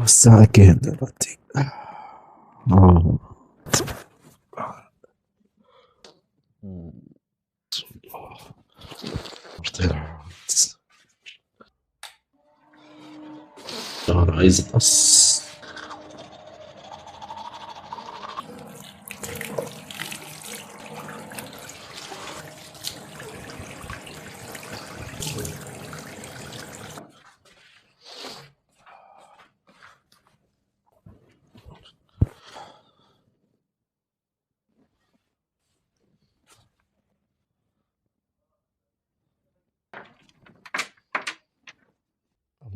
الساعة كام دلوقتي؟ آه. أنا عايز أقص.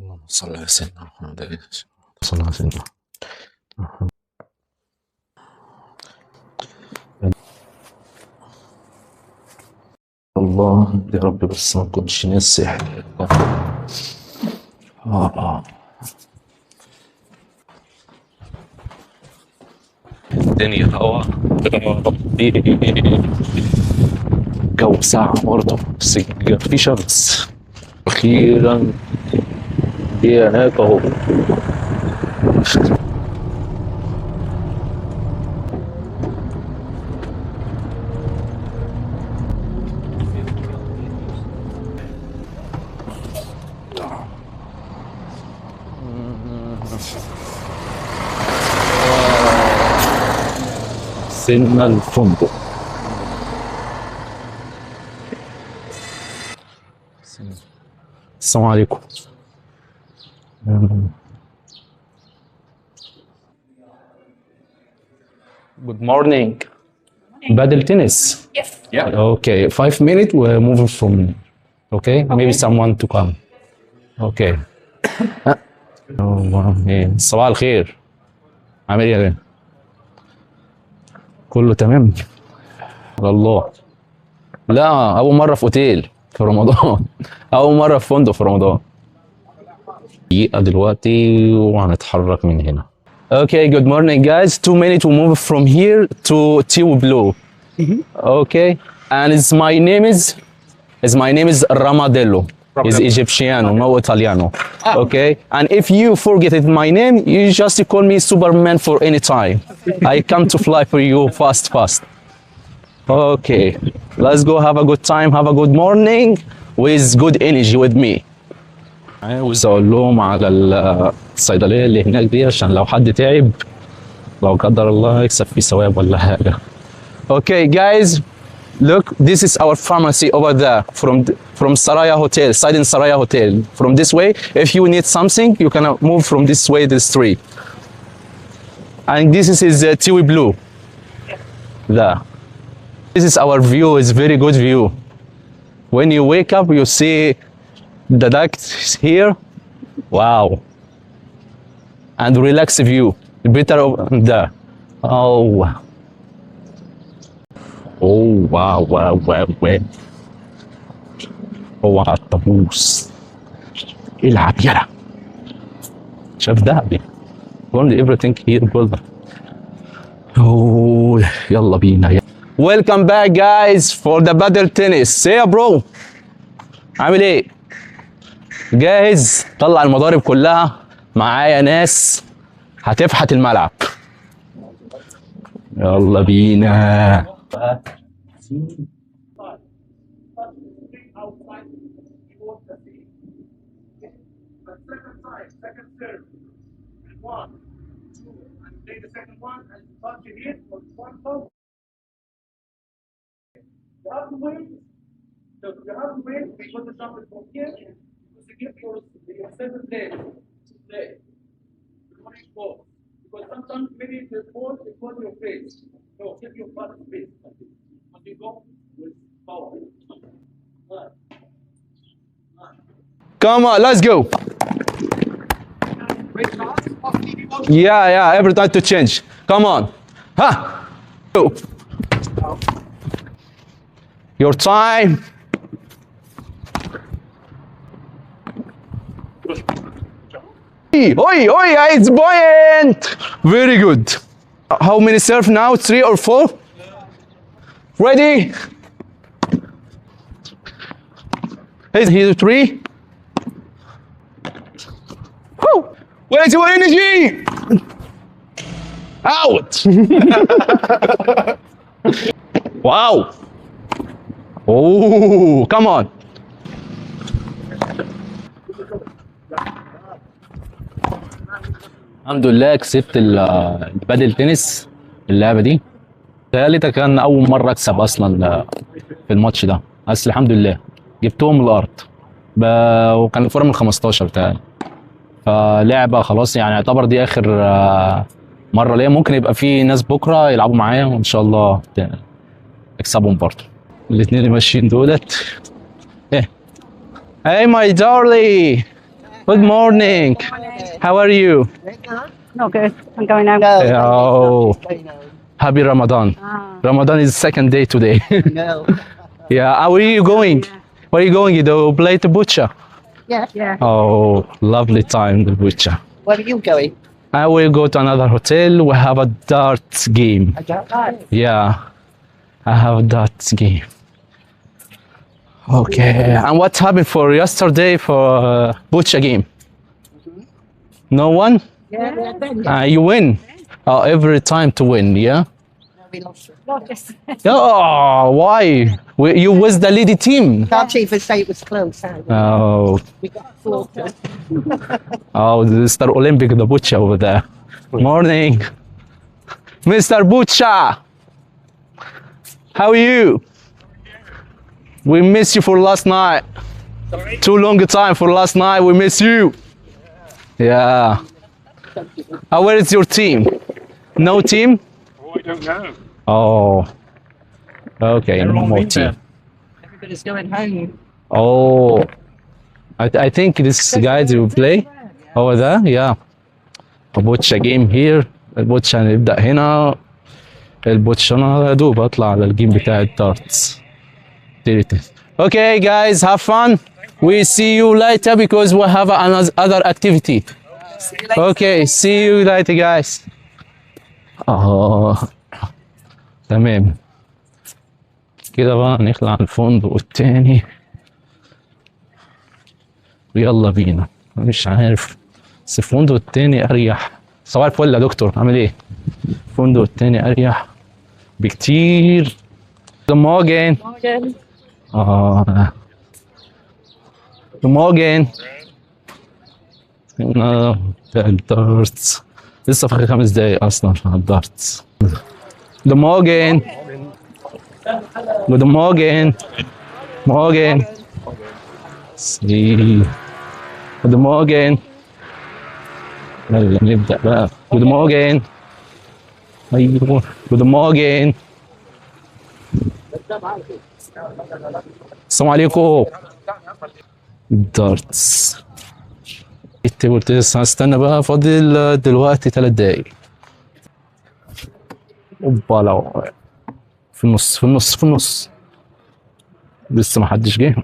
اللهم صل على سيدنا محمد. صل على سيدنا محمد. الله يا رب بس ما نكونش ناسي حاجة. آه. الدنيا هوا يا ربي. الجو ساقع برضه بس في شمس أخيرا. هي هناك أهو. وصلنا الفندق. السلام عليكم. Good morning. Paddle tennis. Yes. Yeah. Okay. 5 minutes. We're moving from. Okay. Maybe someone to come. Okay. صباح الخير. عامل ايه يا غالي؟ كله تمام؟ على الله. لا أول مرة في أوتيل في رمضان. أول مرة في فندق في رمضان. دقيقة دلوقتي وهنتحرك من هنا. Okay, good morning guys. 2 minutes we move from here to Tiu Blue. Okay. And my name is Ramadello. Is Egyptiano, no Italiano. Okay. And if you forget my name, you just call me Superman for any time. I come to fly for you fast. Okay. Let's go have a good time, have a good morning with good energy with me. عاوز اقول لهم على الصيدليه اللي هناك دي عشان لو حد تعب لو قدر الله يكسب فيه ثواب ولا حاجه. Okay guys, look, this is our pharmacy over there from Saraya Hotel, Sidon Saraya Hotel. From this way, if you need something, you can move from this way the street. And this is Tiwi Blue. There. This is our view, it's very good view. When you wake up, you see the ducks here. Wow. And relax view. Better over there. Oh. Oh wow. هو على الطابوس. العب يلا. شاف دهبي. Only everything here good. Oh يلا بينا. Welcome back guys for the paddle tennis. Say ya bro. عامل ايه؟ جاهز؟ طلع المضارب كلها. معايا ناس هتفحت الملعب. يلا بينا. You have to wait. You have to wait because the jump is from here because you give your 7 days to play. You want to go because sometimes maybe the ball is on your face. So give your body space. When you go with power. Come on, let's go. Yeah, every time to change. Come on. Ha! Go. Your time. Oi, it's buoyant. Very good. How many serve now? 3 or 4? Ready? Here's 3. Woo! Where's your energy? Out! Wow! Oh, come on! الحمد لله كسبت البادل تنس اللعبة دي. تهيألي ده كان أول مرة أكسب أصلا في الماتش ده، بس الحمد لله جبتهم من الأرض. وكان الفورة من 15 تهيألي. فلعبة خلاص يعني يعتبر دي آخر مرة ليا. ممكن يبقى في ناس بكرة يلعبوا معايا وإن شاء الله أكسبهم برضه. الاتنين اللي ماشيين دولت. Hey my darling! Good morning! How are you? Not good. I'm going home. Oh, happy Ramadan. Ramadan is second day today. No. Yeah, where are you going? Where are you going? You play the butcher? Yeah. Yeah. Oh, lovely time, the butcher. Where are you going? I will go to another hotel. We have a darts game. I don't know. Yeah, I have a darts game. Okay, and what happened for yesterday for butcher game? No one? Yeah. You win. Oh, every time to win, yeah? No, we lost it. Not just. Oh, why? You was the leading team. Can't even say it was close. Oh, We got slaughtered. oh, Mr. Olympic, the butcher over there. Morning, Mr. Butcher. How are you? We miss you for last night. Too long a time for last night. We miss you. Yeah. Where is your team? No team? Oh, I don't know. Oh. Okay, no more team. Everybody's going home. Oh. I think this guys will play over there. Yeah. البوتشا جيم هير. البوتشا هنبدأ هنا. البوتشا انا يا دوب اطلع على الجيم بتاع الدارتس. Okay guys, have fun. We see you later because we have another activity. Okay, see you later guys. تمام. كده بقى نخلع الفندق التاني. ويلا بينا. مش عارف بس الفندق التاني اريح. صباح الفل يا دكتور، عامل ايه؟ الفندق التاني اريح بكتير. Good morning. Morgan. Good morning. الدارتس لسه في 5 دقايق اصلا على الدارتس. Good morning. Good morning. Morgen. See. Good morning. يلا نبدأ بقى. Good morning. أيوه. Good morning. السلام عليكم. دارتس. قلت لسه هستنى بقى، فاضل دلوقتي 3 دقايق. اوبا لو في النص لسه ما حدش جه.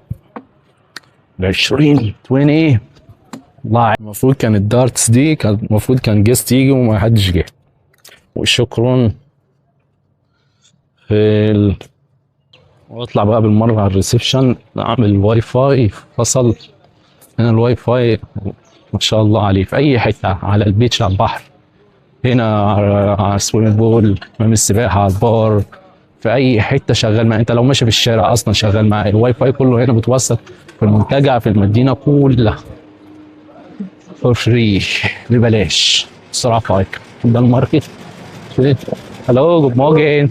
20 والله المفروض كان الدارتس دي المفروض كان جيست يجي وما حدش جه. وشكرا واطلع بقى بالمره على الريسبشن اعمل الواي فاي. فصل هنا الواي فاي ما شاء الله عليه في اي حته، على البيتش، على البحر، هنا على السويمنج بول، حمام السباحه، على البار، في اي حته شغال معايا. انت لو ماشي في الشارع اصلا شغال معايا. الواي فاي كله هنا متوصل في المنتجع، في المدينه كلها فور فري ببلاش. السرعه فايك ده الماركت. هلو جود مورجن.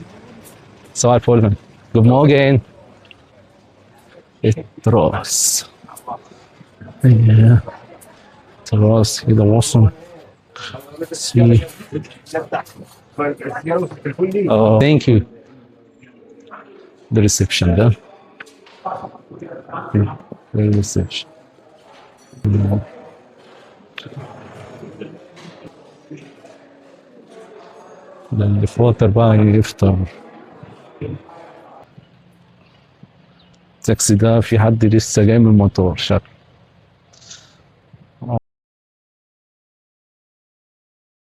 صباح الفل. جود مورجن. التراس التراس كده وصل. Oh, thank you. The reception ده. The reception. ده اللي فاطر بقى يفطر. التاكسي ده في حد لسه جاي من المطار شكله.